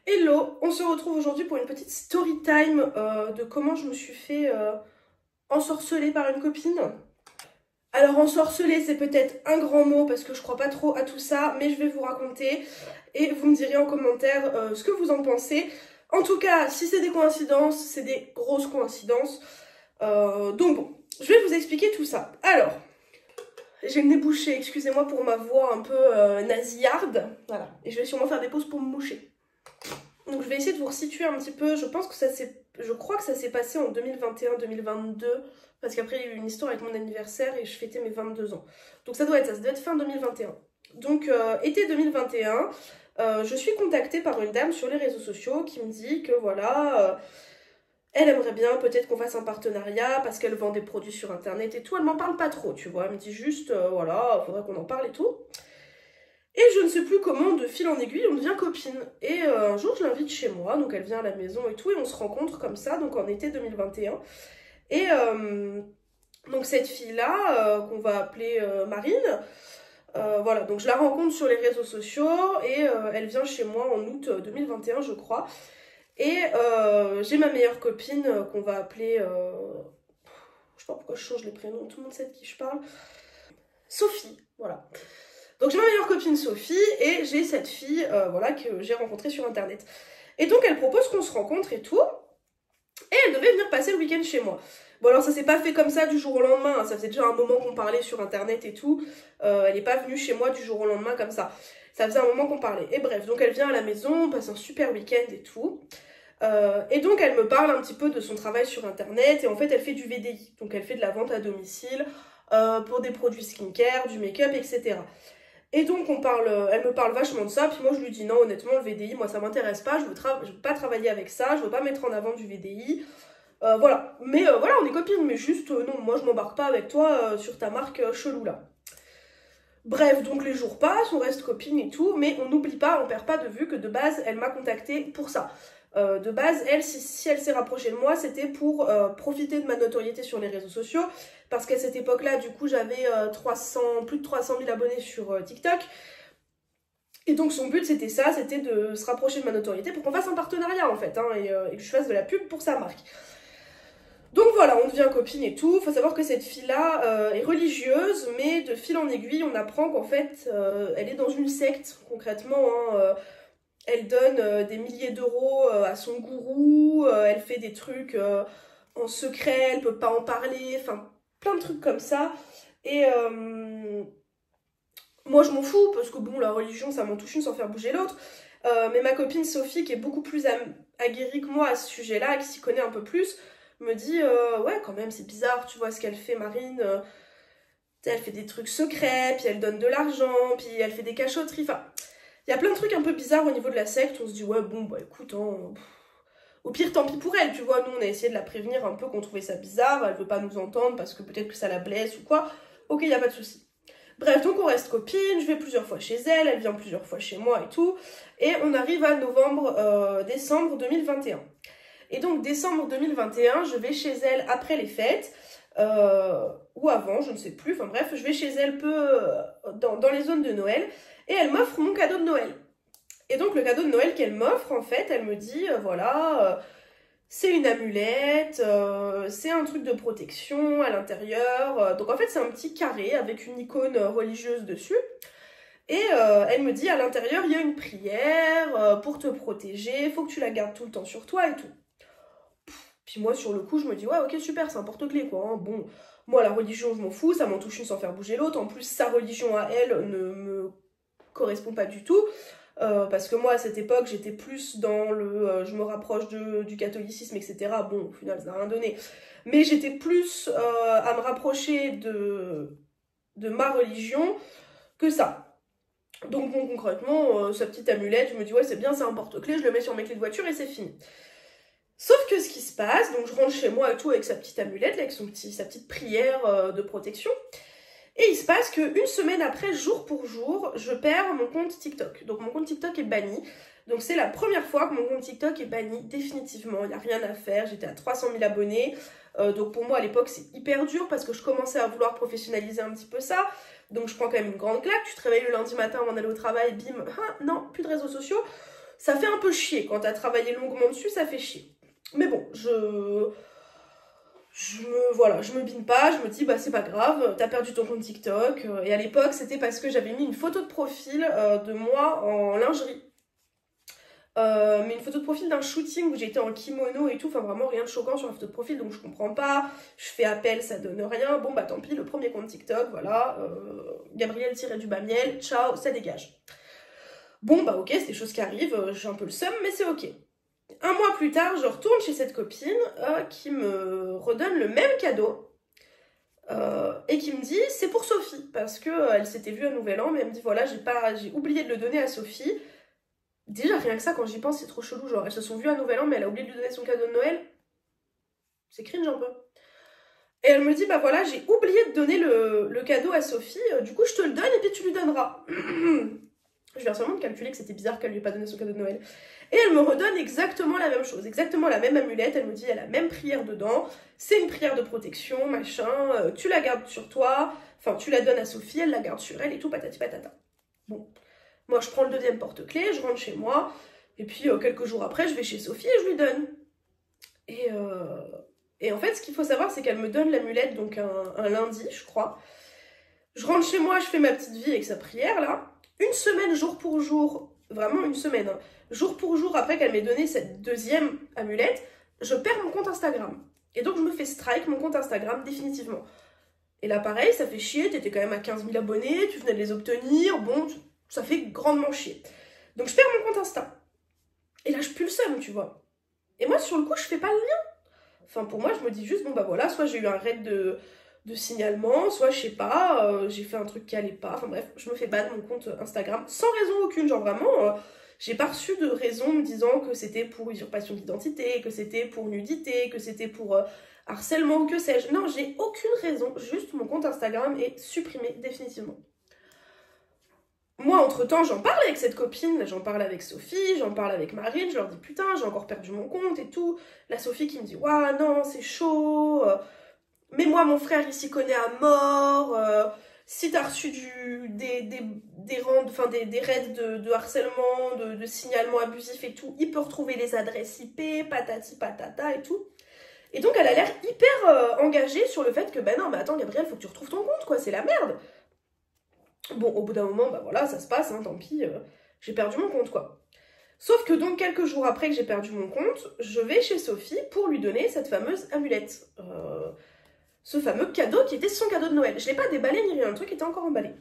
Hello, on se retrouve aujourd'hui pour une petite story time de comment je me suis fait ensorceler par une copine. Alors ensorceler c'est peut-être un grand mot parce que je crois pas trop à tout ça, mais je vais vous raconter et vous me direz en commentaire ce que vous en pensez. En tout cas, si c'est des coïncidences, c'est des grosses coïncidences. Donc bon, je vais vous expliquer tout ça. Alors, j'ai le nez bouché, excusez-moi pour ma voix un peu nasillarde. Voilà, et je vais sûrement faire des pauses pour me moucher. Donc je vais essayer de vous resituer un petit peu. Je crois que ça s'est passé en 2021-2022, parce qu'après il y a eu une histoire avec mon anniversaire et je fêtais mes 22 ans. Donc ça doit être fin 2021. Donc été 2021, je suis contactée par une dame sur les réseaux sociaux qui me dit que voilà, elle aimerait bien peut-être qu'on fasse un partenariat parce qu'elle vend des produits sur internet et tout. Elle m'en parle pas trop, tu vois. Elle me dit juste, voilà, faudrait qu'on en parle et tout. Et je ne sais plus comment, de fil en aiguille, on devient copine. Et un jour, je l'invite chez moi, donc elle vient à la maison et tout, et on se rencontre comme ça, donc en été 2021. Et donc cette fille-là, qu'on va appeler Marine, voilà, donc je la rencontre sur les réseaux sociaux, et elle vient chez moi en août 2021, je crois. Et j'ai ma meilleure copine, qu'on va appeler... je sais pas pourquoi je change les prénoms, tout le monde sait de qui je parle. Sophie, voilà. Donc j'ai ma meilleure copine Sophie et j'ai cette fille voilà, que j'ai rencontrée sur internet. Et donc elle propose qu'on se rencontre et tout. Et elle devait venir passer le week-end chez moi. Bon alors ça s'est pas fait comme ça du jour au lendemain, hein. Ça faisait déjà un moment qu'on parlait sur internet et tout. Elle est pas venue chez moi du jour au lendemain comme ça. Ça faisait un moment qu'on parlait. Et bref, donc elle vient à la maison, on passe un super week-end et tout. Et donc elle me parle un petit peu de son travail sur internet. Et en fait elle fait du VDI. Donc elle fait de la vente à domicile pour des produits skincare, du make-up, etc. Et donc elle me parle vachement de ça, puis moi je lui dis non, honnêtement le VDI, moi ça m'intéresse pas, je veux pas travailler avec ça, je veux pas mettre en avant du VDI, voilà. Mais voilà, on est copines, mais juste non, moi je m'embarque pas avec toi sur ta marque chelou là. Bref, donc les jours passent, on reste copines et tout, mais on n'oublie pas, on perd pas de vue que de base elle m'a contactée pour ça. De base, elle, si elle s'est rapprochée de moi, c'était pour profiter de ma notoriété sur les réseaux sociaux, parce qu'à cette époque-là, du coup, j'avais plus de 300 000 abonnés sur TikTok, et donc son but c'était ça, c'était de se rapprocher de ma notoriété pour qu'on fasse un partenariat en fait, hein, et que je fasse de la pub pour sa marque. Donc voilà, on devient copine et tout. Faut savoir que cette fille-là est religieuse, mais de fil en aiguille, on apprend qu'en fait, elle est dans une secte, concrètement, hein, elle donne des milliers d'euros à son gourou, elle fait des trucs en secret, elle peut pas en parler, enfin plein de trucs comme ça. Et moi je m'en fous parce que bon, la religion ça m'en touche une sans faire bouger l'autre. Mais ma copine Sophie, qui est beaucoup plus aguerrie que moi à ce sujet-là, qui s'y connaît un peu plus, me dit ouais, quand même, c'est bizarre, tu vois ce qu'elle fait, Marine. Elle fait des trucs secrets, puis elle donne de l'argent, puis elle fait des cachotteries, enfin. Il y a plein de trucs un peu bizarres au niveau de la secte, on se dit ouais bon bah écoute, hein, au pire tant pis pour elle, tu vois, nous on a essayé de la prévenir un peu qu'on trouvait ça bizarre, elle veut pas nous entendre parce que peut-être que ça la blesse ou quoi, ok y a pas de souci. Bref, donc on reste copines, je vais plusieurs fois chez elle, elle vient plusieurs fois chez moi et tout, et on arrive à décembre 2021. Et donc décembre 2021, je vais chez elle après les fêtes, ou avant, je ne sais plus, enfin bref, je vais chez elle dans les zones de Noël, et elle m'offre mon cadeau de Noël. Et donc le cadeau de Noël qu'elle m'offre, en fait, elle me dit, voilà, c'est une amulette, c'est un truc de protection à l'intérieur. Donc en fait c'est un petit carré avec une icône religieuse dessus. Et elle me dit, à l'intérieur, il y a une prière pour te protéger, faut que tu la gardes tout le temps sur toi et tout. Puis moi, sur le coup, je me dis, ouais, ok, super, c'est un porte-clés, quoi. Hein. Bon, moi, la religion, je m'en fous, ça m'en touche une sans faire bouger l'autre. En plus, sa religion à elle ne me correspond pas du tout. Parce que moi, à cette époque, j'étais plus dans je me rapproche du catholicisme, etc. Bon, au final, ça n'a rien donné. Mais j'étais plus à me rapprocher de ma religion que ça. Donc bon, concrètement, sa petite amulette, je me dis, ouais, c'est bien, c'est un porte-clés, je le mets sur mes clés de voiture et c'est fini. Sauf que ce qui se passe, donc je rentre chez moi et tout avec sa petite amulette, là, avec sa petite prière de protection. Et il se passe qu'une semaine après, jour pour jour, je perds mon compte TikTok. Donc mon compte TikTok est banni. Donc c'est la première fois que mon compte TikTok est banni définitivement. Il n'y a rien à faire, j'étais à 300 000 abonnés. Donc pour moi à l'époque c'est hyper dur parce que je commençais à vouloir professionnaliser un petit peu ça. Donc je prends quand même une grande claque. Tu te réveilles le lundi matin avant d'aller au travail, bim, non, plus de réseaux sociaux. Ça fait un peu chier, quand t'as travaillé longuement dessus, ça fait chier. Mais bon, voilà, je me bine pas, je me dis, bah c'est pas grave, t'as perdu ton compte TikTok. Et à l'époque, c'était parce que j'avais mis une photo de profil de moi en lingerie. Mais une photo de profil d'un shooting où j'étais en kimono et tout, enfin vraiment rien de choquant sur la photo de profil, donc je comprends pas, je fais appel, ça donne rien, bon bah tant pis, le premier compte TikTok, voilà, Gabriel-du-bas-miel, ciao, ça dégage. Bon bah ok, c'est des choses qui arrivent, j'ai un peu le seum, mais c'est ok. Un mois plus tard, je retourne chez cette copine qui me redonne le même cadeau et qui me dit c'est pour Sophie, parce qu'elle s'était vue à Nouvel An, mais elle me dit voilà, j'ai oublié de le donner à Sophie. Déjà, rien que ça, quand j'y pense, c'est trop chelou. Genre, elles se sont vues à Nouvel An, mais elle a oublié de lui donner son cadeau de Noël. C'est cringe un peu. Et elle me dit, bah voilà, j'ai oublié de donner le cadeau à Sophie, du coup, je te le donne et puis tu lui donneras. Je viens seulement de calculer que c'était bizarre qu'elle lui ait pas donné son cadeau de Noël. Et elle me redonne exactement la même chose, exactement la même amulette. Elle me dit, il y a la même prière dedans, c'est une prière de protection, machin, tu la gardes sur toi, enfin, tu la donnes à Sophie, elle la garde sur elle et tout, patati patata. Bon. Moi, je prends le deuxième porte-clés, je rentre chez moi, et puis quelques jours après, je vais chez Sophie et je lui donne. Et en fait, ce qu'il faut savoir, c'est qu'elle me donne l'amulette, donc un lundi, je crois. Je rentre chez moi, je fais ma petite vie avec sa prière, là. Une semaine, jour pour jour, vraiment une semaine, hein, jour pour jour après qu'elle m'ait donné cette deuxième amulette, je perds mon compte Instagram. Et donc, je me fais strike mon compte Instagram définitivement. Et là, pareil, ça fait chier, t'étais quand même à 15 000 abonnés, tu venais de les obtenir, bon... Ça fait grandement chier. Donc je perds mon compte Insta. Et là, je pue le seum, tu vois. Et moi, sur le coup, je fais pas le lien. Enfin, pour moi, je me dis juste, bon bah voilà, soit j'ai eu un raid de signalement, soit je sais pas, j'ai fait un truc qui allait pas. Enfin bref, je me fais ban mon compte Instagram sans raison aucune. Genre vraiment, j'ai pas reçu de raison me disant que c'était pour usurpation d'identité, que c'était pour nudité, que c'était pour harcèlement ou que sais-je. Non, j'ai aucune raison. Juste mon compte Instagram est supprimé définitivement. Moi, entre-temps, j'en parle avec cette copine, j'en parle avec Sophie, j'en parle avec Marine, je leur dis putain, j'ai encore perdu mon compte et tout. La Sophie qui me dit ouah non, c'est chaud, mais moi, mon frère, il s'y connaît à mort, si t'as reçu des raids de harcèlement, de signalement abusif et tout, il peut retrouver les adresses IP, patati patata et tout. Et donc, elle a l'air hyper engagée sur le fait que, ben non, mais attends, Gabriel, faut que tu retrouves ton compte, quoi, c'est la merde. Bon, au bout d'un moment, bah voilà, ça se passe, hein, tant pis, j'ai perdu mon compte, quoi. Sauf que donc, quelques jours après que j'ai perdu mon compte, je vais chez Sophie pour lui donner cette fameuse amulette. Ce fameux cadeau qui était son cadeau de Noël. Je l'ai pas déballé ni rien, le truc était encore emballé.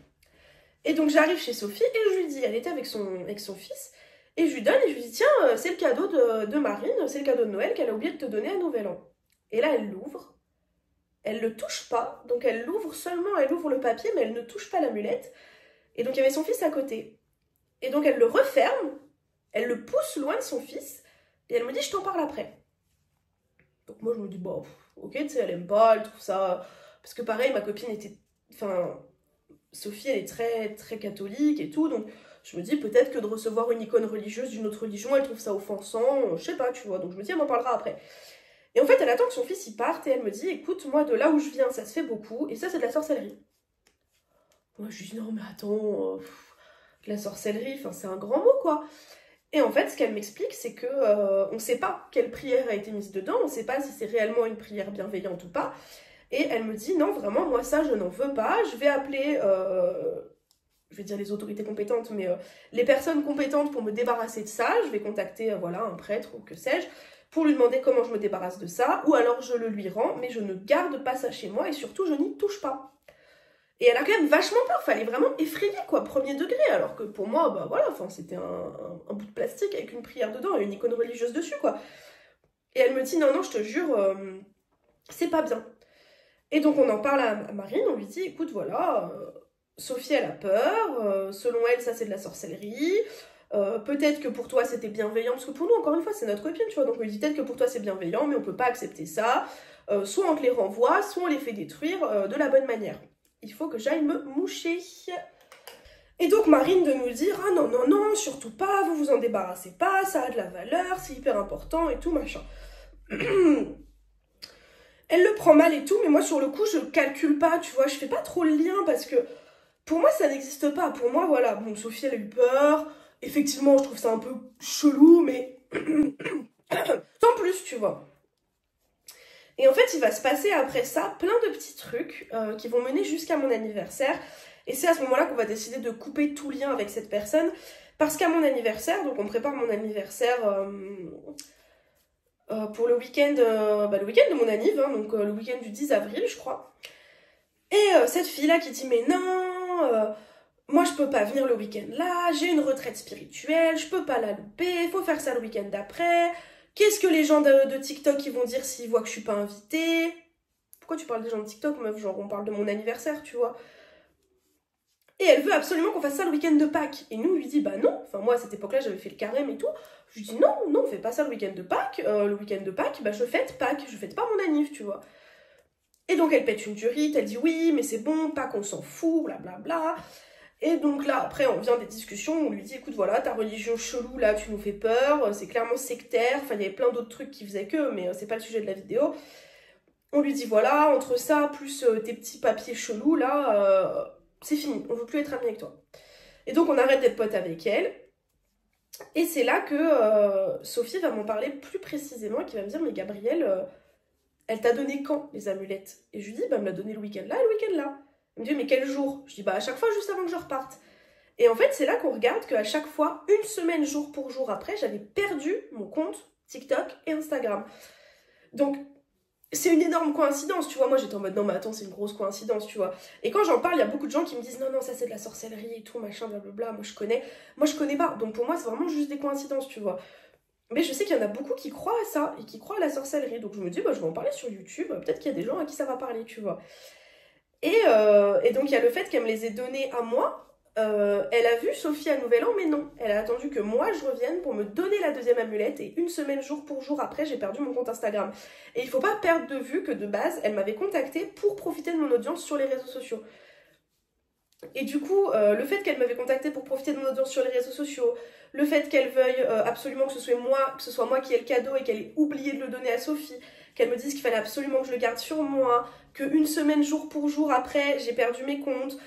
Et donc, j'arrive chez Sophie et je lui dis, elle était avec son fils, et je lui donne et je lui dis, tiens, c'est le cadeau de Marine, c'est le cadeau de Noël qu'elle a oublié de te donner à Nouvel An. Et là, elle l'ouvre. Elle ne le touche pas, donc elle l'ouvre seulement, elle ouvre le papier, mais elle ne touche pas l'amulette. Et donc il y avait son fils à côté. Et donc elle le referme, elle le pousse loin de son fils, et elle me dit je t'en parle après. Donc moi je me dis bon, ok, tu sais, elle aime pas, elle trouve ça... Parce que pareil, ma copine était... Enfin, Sophie, elle est très, très catholique et tout, donc je me dis peut-être que de recevoir une icône religieuse d'une autre religion, elle trouve ça offensant, je sais pas, tu vois. Donc je me dis elle m'en parlera après. Et en fait, elle attend que son fils y parte et elle me dit, écoute, moi, de là où je viens, ça se fait beaucoup, et ça, c'est de la sorcellerie. Moi, je lui dis, non, mais attends, de la sorcellerie, enfin, c'est un grand mot, quoi. Et en fait, ce qu'elle m'explique, c'est que on sait pas quelle prière a été mise dedans, on sait pas si c'est réellement une prière bienveillante ou pas. Et elle me dit, non, vraiment, moi, ça, je n'en veux pas, je vais appeler... je vais dire les autorités compétentes, mais les personnes compétentes pour me débarrasser de ça, je vais contacter, voilà, un prêtre ou que sais-je, pour lui demander comment je me débarrasse de ça, ou alors je le lui rends, mais je ne garde pas ça chez moi, et surtout, je n'y touche pas. Et elle a quand même vachement peur, fallait vraiment effrayer, quoi, premier degré, alors que pour moi, bah voilà, enfin, c'était un bout de plastique avec une prière dedans et une icône religieuse dessus, quoi. Et elle me dit, non, non, je te jure, c'est pas bien. Et donc, on en parle à Marine, on lui dit, écoute, voilà, Sophie, elle a peur, selon elle, ça, c'est de la sorcellerie, peut-être que pour toi c'était bienveillant, parce que pour nous, encore une fois, c'est notre copine, tu vois, donc on lui dit peut-être que pour toi c'est bienveillant, mais on peut pas accepter ça, soit on te les renvoie, soit on les fait détruire de la bonne manière. Il faut que j'aille me moucher. Et donc Marine de nous dire, ah non, non, non, surtout pas, vous vous en débarrassez pas, ça a de la valeur, c'est hyper important et tout, machin. Elle le prend mal et tout, mais moi sur le coup, je calcule pas, tu vois, je fais pas trop le lien, parce que pour moi, ça n'existe pas. Pour moi, voilà, bon, Sophie, elle a eu peur, effectivement, je trouve ça un peu chelou, mais sans plus, tu vois. Et en fait, il va se passer après ça plein de petits trucs qui vont mener jusqu'à mon anniversaire. Et c'est à ce moment-là qu'on va décider de couper tout lien avec cette personne. Parce qu'à mon anniversaire, donc on prépare mon anniversaire pour le week-end de mon anniv, hein, donc le week-end du 10 avril, je crois. Et cette fille-là qui dit, mais non, moi je peux pas venir le week-end là, j'ai une retraite spirituelle, je peux pas la louper, faut faire ça le week-end d'après. Qu'est-ce que les gens de TikTok ils vont dire s'ils voient que je suis pas invitée? Pourquoi tu parles des gens de TikTok, meuf? Genre on parle de mon anniversaire, tu vois. Et elle veut absolument qu'on fasse ça le week-end de Pâques. Et nous, on lui dit, bah non. Enfin, moi, à cette époque-là, j'avais fait le carême et tout. Je lui dis, non, non, on fait pas ça le week-end de Pâques. Le week-end de Pâques, bah je fête Pâques. Je fête pas mon anniv, tu vois. Et donc, elle pète une durite. Elle dit, oui, mais c'est bon, Pâques, on s'en fout, blablabla. Et donc là, après, on vient des discussions. On lui dit, écoute, voilà, ta religion chelou, là, tu nous fais peur. C'est clairement sectaire. Enfin, il y avait plein d'autres trucs qui faisaient que, mais c'est pas le sujet de la vidéo. On lui dit, voilà, entre ça, plus tes petits papiers chelous, là... c'est fini, on veut plus être amis avec toi. Et donc on arrête d'être potes avec elle. Et c'est là que Sophie va m'en parler plus précisément et qui va me dire, mais Gabrielle, elle t'a donné quand les amulettes? Et je lui dis, bah elle me l'a donné le week-end là et le week-end là. Elle me dit, mais quel jour? Je dis, bah à chaque fois juste avant que je reparte. Et en fait c'est là qu'on regarde qu'à chaque fois, une semaine jour pour jour après, j'avais perdu mon compte TikTok et Instagram. Donc c'est une énorme coïncidence, tu vois. Moi, j'étais en mode, non, mais attends, c'est une grosse coïncidence, tu vois. Et quand j'en parle, il y a beaucoup de gens qui me disent, non, non, ça, c'est de la sorcellerie et tout, machin, blablabla. Moi, je connais. Moi, je connais pas. Donc, pour moi, c'est vraiment juste des coïncidences, tu vois. Mais je sais qu'il y en a beaucoup qui croient à ça et qui croient à la sorcellerie. Donc, je me dis, bah, je vais en parler sur YouTube. Peut-être qu'il y a des gens à qui ça va parler, tu vois. Et donc, il y a le fait qu'elle me les ait donnés à moi. Elle a vu Sophie à Nouvel An, mais non. Elle a attendu que moi je revienne pour me donner la deuxième amulette et une semaine jour pour jour après, j'ai perdu mon compte Instagram. Et il faut pas perdre de vue que de base, elle m'avait contactée pour profiter de mon audience sur les réseaux sociaux. Et du coup, le fait qu'elle m'avait contactée pour profiter de mon audience sur les réseaux sociaux, le fait qu'elle veuille absolument que ce soit moi qui ai le cadeau et qu'elle ait oublié de le donner à Sophie, qu'elle me dise qu'il fallait absolument que je le garde sur moi, qu'une semaine jour pour jour après, j'ai perdu mes comptes...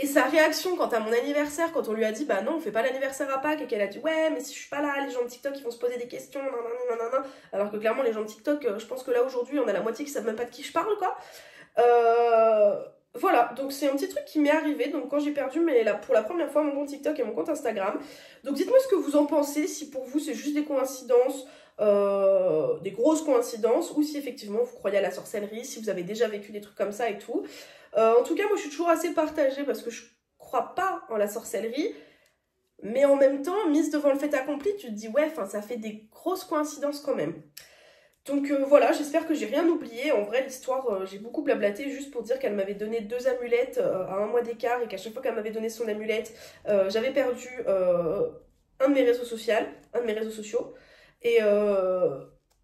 Et sa réaction quand à mon anniversaire, quand on lui a dit bah non on fait pas l'anniversaire à Pâques et qu'elle a dit ouais mais si je suis pas là les gens de TikTok ils vont se poser des questions nanana, alors que clairement les gens de TikTok je pense que là aujourd'hui on a la moitié qui savent même pas de qui je parle quoi. Voilà donc c'est un petit truc qui m'est arrivé donc quand j'ai perdu pour la première fois mon compte TikTok et mon compte Instagram. Donc dites-moi ce que vous en pensez, si pour vous c'est juste des coïncidences, des grosses coïncidences, ou si effectivement vous croyez à la sorcellerie, si vous avez déjà vécu des trucs comme ça et tout. En tout cas, moi je suis toujours assez partagée parce que je crois pas en la sorcellerie, mais en même temps, mise devant le fait accompli, tu te dis ouais, ça fait des grosses coïncidences quand même. Donc voilà, j'espère que j'ai rien oublié. En vrai, l'histoire, j'ai beaucoup blablaté juste pour dire qu'elle m'avait donné 2 amulettes à 1 mois d'écart et qu'à chaque fois qu'elle m'avait donné son amulette, j'avais perdu un de mes réseaux sociaux.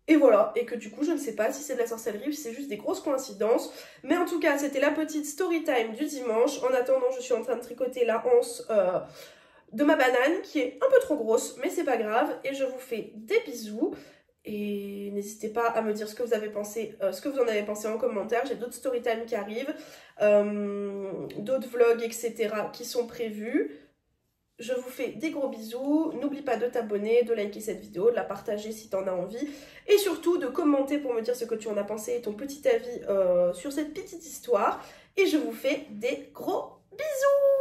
Et voilà, et que du coup, je ne sais pas si c'est de la sorcellerie ou si c'est juste des grosses coïncidences. Mais en tout cas, c'était la petite story time du dimanche. En attendant, je suis en train de tricoter la anse de ma banane, qui est un peu trop grosse, mais c'est pas grave. Et je vous fais des bisous. Et n'hésitez pas à me dire ce que vous avez pensé, ce que vous en avez pensé en commentaire. J'ai d'autres story time qui arrivent, d'autres vlogs, etc. qui sont prévus. Je vous fais des gros bisous, n'oublie pas de t'abonner, de liker cette vidéo, de la partager si t'en as envie, et surtout de commenter pour me dire ce que tu en as pensé et ton petit avis sur cette petite histoire. Et je vous fais des gros bisous!